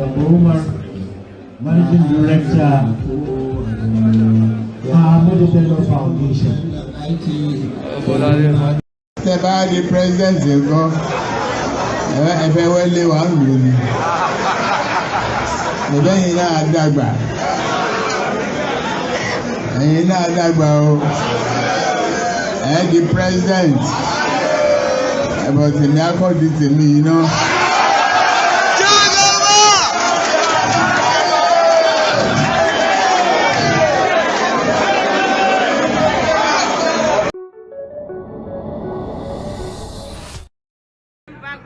Umar, Managing Director, Ahmed Foundation. The president will go. If I will live on, then you know Dagba. And you know Dagba, and the president. But the miracle did to me, you know.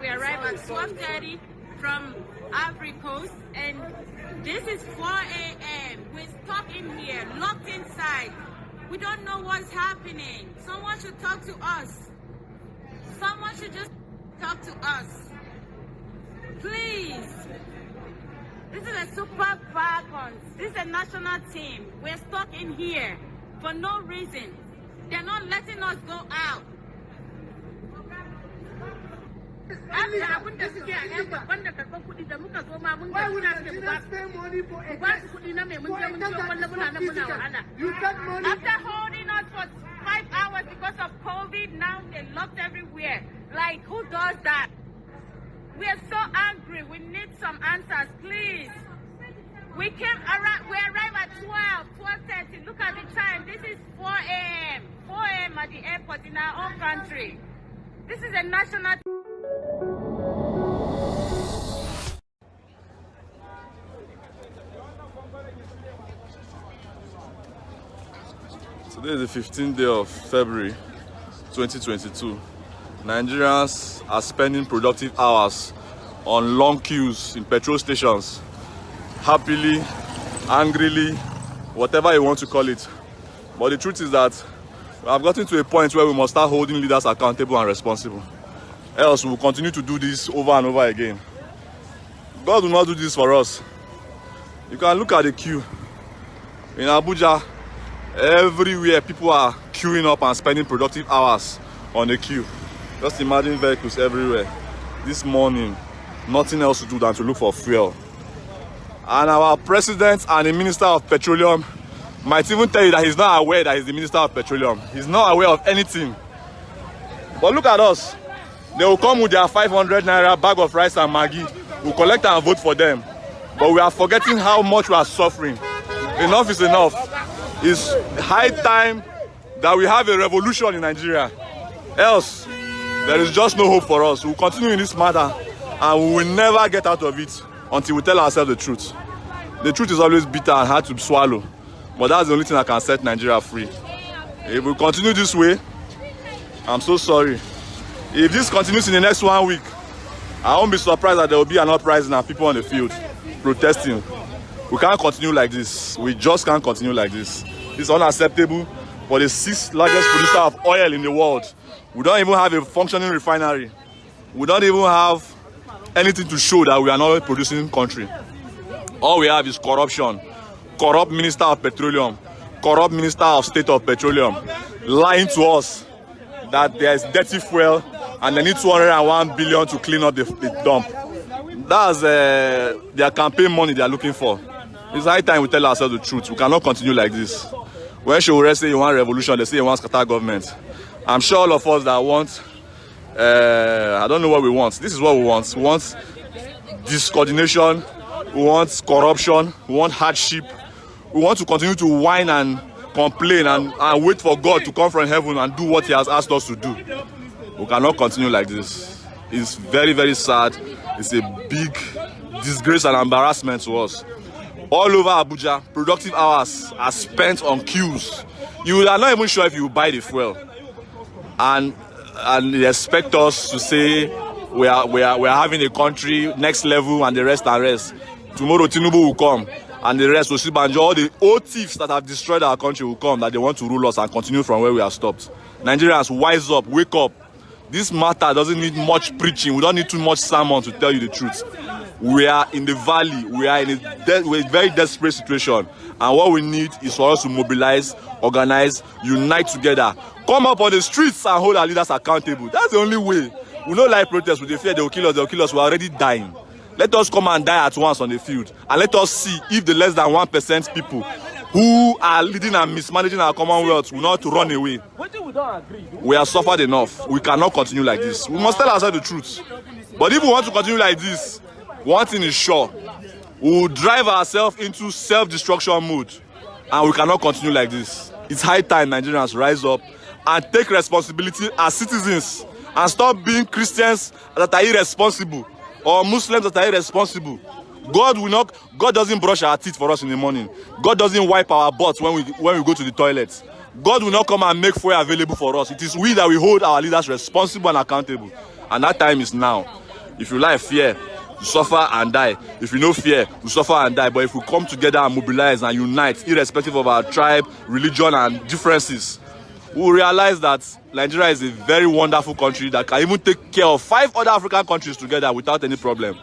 We arrived at 12:30 from Ivory Coast, and this is 4 a.m. We're stuck in here, locked inside. We don't know what's happening. Someone should talk to us. Someone should just talk to us. Please. This is a Super Falcons. This is a national team. We're stuck in here for no reason. They're not letting us go out. Why would I spend money for a After holding us for 5 hours because of COVID, now they're locked everywhere. Like, who does that? We are so angry. We need some answers, please. We arrive at 12:30. Look at the time. This is 4 a.m. 4 a.m. at the airport in our own country. This is a national... Today is the 15th day of February 2022. Nigerians are spending productive hours on long queues in petrol stations, happily, angrily, whatever you want to call it. But the truth is that we have gotten to a point where we must start holding leaders accountable and responsible. Else we will continue to do this over and over again. God will not do this for us. You can look at the queue. In Abuja, everywhere people are queuing up and spending productive hours on the queue. Just imagine vehicles everywhere. This morning, nothing else to do than to look for fuel. And our president and the minister of petroleum might even tell you that he's not aware that he's the minister of petroleum. He's not aware of anything. But look at us. They will come with their 500 naira bag of rice and Maggi. We'll collect and vote for them. But we are forgetting how much we are suffering. Enough is enough. It's high time that we have a revolution in Nigeria. Else, there is just no hope for us. We'll continue in this matter and we will never get out of it until we tell ourselves the truth. The truth is always bitter and hard to swallow. But that's the only thing that can set Nigeria free. If we continue this way, I'm so sorry. If this continues in the next 1 week, I won't be surprised that there will be an uprising and people on the field protesting. We can't continue like this. We just can't continue like this. It's unacceptable for the 6th largest producer of oil in the world. We don't even have a functioning refinery. We don't even have anything to show that we are not a producing country. All we have is corruption. Corrupt minister of petroleum, corrupt minister of state of petroleum, lying to us that there is dirty fuel and they need 201 billion to clean up the dump. That's their campaign money they are looking for. It's high time we tell ourselves the truth. We cannot continue like this. When Showore say you want revolution, they say you want scatter government. I'm sure all of us that want, I don't know what we want. This is what we want. We want discoordination, we want corruption, we want hardship. We want to continue to whine and complain and wait for God to come from heaven and do what he has asked us to do. We cannot continue like this. It's very, very sad. It's a big disgrace and embarrassment to us. All over Abuja, productive hours are spent on queues. You are not even sure if you buy the fuel. And they expect us to say we are having a country next level and the rest and rest. Tomorrow Tinubu will come and the rest will see Banjo. All the old thieves that have destroyed our country will come, that they want to rule us and continue from where we have stopped. Nigerians, wise up, wake up. This matter doesn't need much preaching. We don't need too much sermon to tell you the truth. We are in the valley. We are in a very desperate situation. And what we need is for us to mobilize, organize, unite together. Come up on the streets and hold our leaders accountable. That's the only way. We don't like protests. We fear they will kill us. They will kill us. We're already dying. Let us come and die at once on the field, and let us see if the less than 1% people who are leading and mismanaging our Commonwealth will not run away. We have suffered enough. We cannot continue like this. We must tell ourselves the truth. But if we want to continue like this, one thing is sure. We will drive ourselves into self-destruction mode, and we cannot continue like this. It's high time Nigerians rise up and take responsibility as citizens and stop being Christians that are irresponsible or Muslims that are irresponsible. God doesn't brush our teeth for us in the morning. God doesn't wipe our butts when we go to the toilet. God will not come and make fuel available for us. It is we that we hold our leaders responsible and accountable. And that time is now. If you like fear, you suffer and die. If you know fear, you suffer and die. But if we come together and mobilize and unite, irrespective of our tribe, religion, and differences, we will realize that Nigeria is a very wonderful country that can even take care of 5 other African countries together without any problem.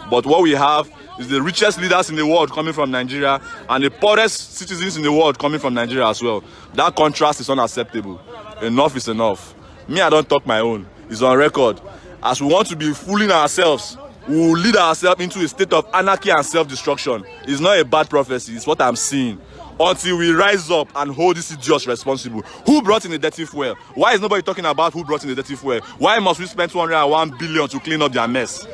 But what we have is the richest leaders in the world coming from Nigeria and the poorest citizens in the world coming from Nigeria as well. That contrast is unacceptable. Enough is enough. Me, I don't talk my own. It's on record. As we want to be fooling ourselves, we will lead ourselves into a state of anarchy and self-destruction. It's not a bad prophecy. It's what I'm seeing. Until we rise up and hold these idiots responsible. Who brought in the dirty fuel? Why is nobody talking about who brought in the dirty fuel? Why must we spend 201 billion to clean up their mess?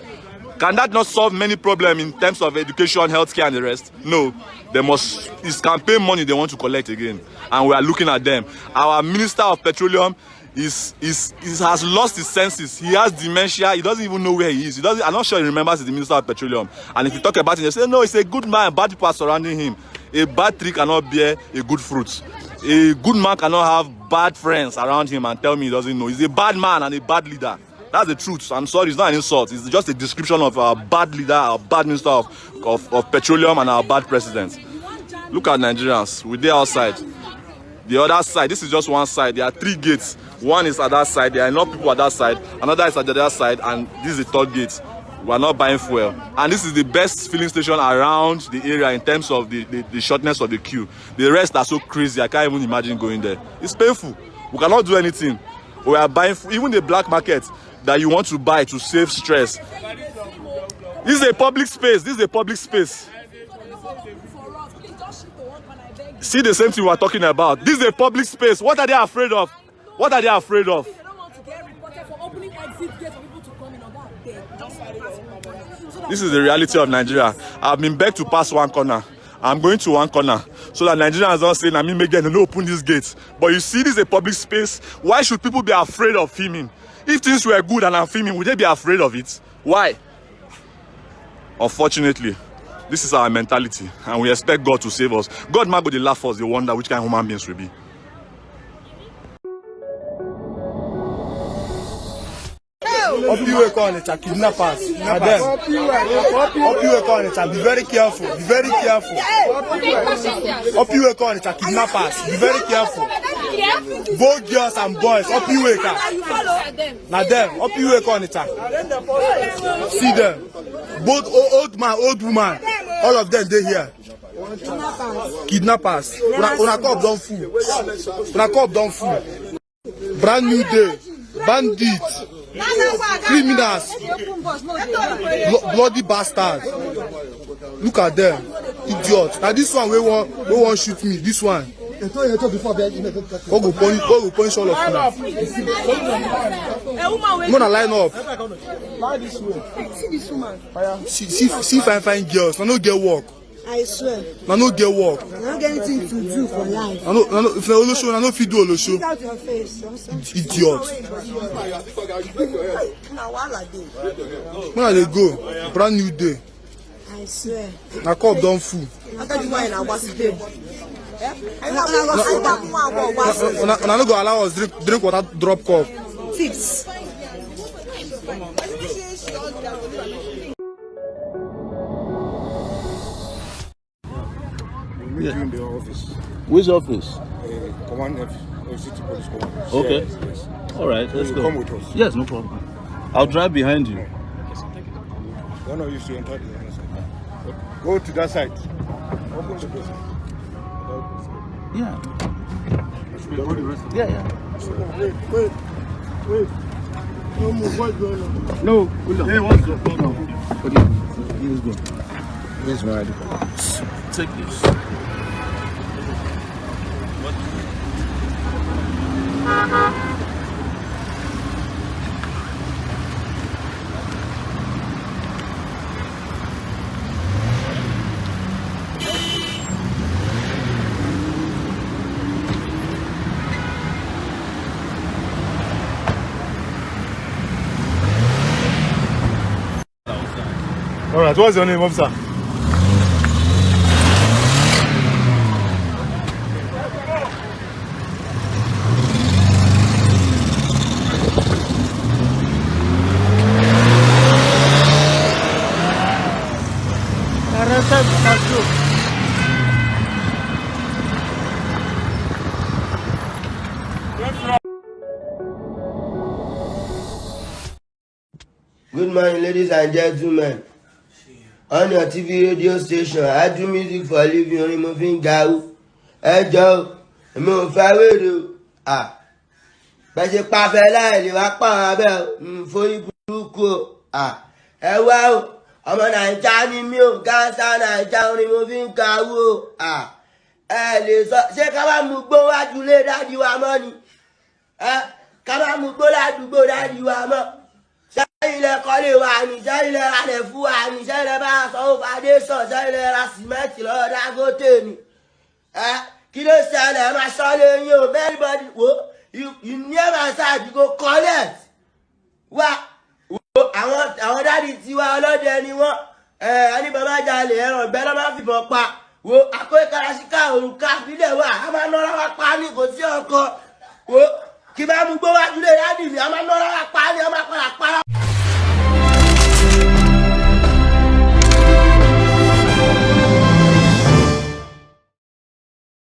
Can that not solve many problems in terms of education, healthcare, and the rest? No. It's campaign money they want to collect again. And we are looking at them. Our Minister of Petroleum has lost his senses. He has dementia. He doesn't even know where he is. I'm not sure he remembers he's the Minister of Petroleum. And if you talk about him, they say, no, he's a good man. Bad people are surrounding him. A bad tree cannot bear a good fruit. A good man cannot have bad friends around him and tell me he doesn't know. He's a bad man and a bad leader. That's the truth. I'm sorry, it's not an insult. It's just a description of our bad leader, our bad Minister of Petroleum, and our bad president. Look at Nigerians. We're there outside. The other side, this is just one side. There are 3 gates. One is at that side. There are enough people at that side. Another is at the other side. And this is the 3rd gate. We are not buying fuel. And this is the best filling station around the area in terms of the shortness of the queue. The rest are so crazy. I can't even imagine going there. It's painful. We cannot do anything. We are buying, even the black market that you want to buy to save stress. This is a public space. This is a public space. See the same thing we are talking about. This is a public space. What are they afraid of? What are they afraid of? This is the reality of Nigeria. I've been begged to pass one corner. I'm going to one corner so that Nigerians don't say, I mean, again, don't open these gates. But you see, this is a public space. Why should people be afraid of filming? If things were good and I'm filming, would they be afraid of it? Why? Unfortunately, this is our mentality, and we expect God to save us. God might go to laugh us, they wonder which kind of human beings we be. Up you wake on it, kidnappers. Now them. Up you wake on it, be very careful. Be very careful. Up you wake on it, kidnappers. Be very careful. Both girls and boys. Up you wake up. Now them. Up you wake on it. See them. Both old man, old woman. All of them they here. Kidnappers. Una cup don't fool. Una cup don't fool. Brand new day. Bandits. Criminals, bloody bastards. Look at them, idiots. Now this one we won't shoot me. This one. Go punish all of you. I'm gonna line up. See this woman. See fine girls. I no get work. I swear. I no get work. I don't get anything to do for life. I no if I show, I no fit do show. Look out your face. Idiot. When they go, brand new day. I swear. Na cup don't fool. I thought you were in a was day. And I no go allow us drink water drop cup. Tips. Yeah. In the office. Which office? Command of City Police Command. Okay. Yes. All right, let's go. Come with us. Yes, no problem. I'll drive behind you. One of you should enter the other side. Go to that side. Open the door. Yeah. Wait. No move. What's going on? No. Hey, what's the problem? Use me. Use my ID. Take this. All right, what's your name, officer? Good morning, ladies and gentlemen. On your TV radio station, I do music for a living, only moving gao. Hey Joe, I'm on fire. Bẹ́ẹ̀ ṣe pàfẹ́ láìlè wá pàwọn abẹ́ forí burúkú o. Ẹ wá o, ọmọ Nàìjà ni mí o, gánsá Nàìjà orin mo fi ń kawó o. Ẹ lè sọ, ṣé ká bá mú gbó wájú lé dájú wa mọ́ ni? Ká bá mú gbó ládùúgbò dájú wa mọ́. Sẹ́yìn lẹ kọ́lé wa ni, sẹ́yìn lẹ ra lẹ̀ fún wa ni, sẹ́yìn lẹ bá sanwó foundation, sẹ́yìn lẹ ra sìmẹ́ǹtì lọ́wọ́ Dangote ni. Kí ló ṣẹlẹ̀ ẹ máa ṣọ́ lé yín o, everybody wo. You never said you go collect. Wá àwọn dáàdi tiwa ọlọ́dẹ ni wọ́n ẹni bàbá jalè ẹran ìbẹ́ lọ́ máa fìbọn pa wo àkó ìkarasíkà òrùka bílẹ̀ wà á máa nọ́ra wá pa ní kò sí ọkọ wo kí bá mú gbó wájú lé dáàdi mi á máa nọ́ra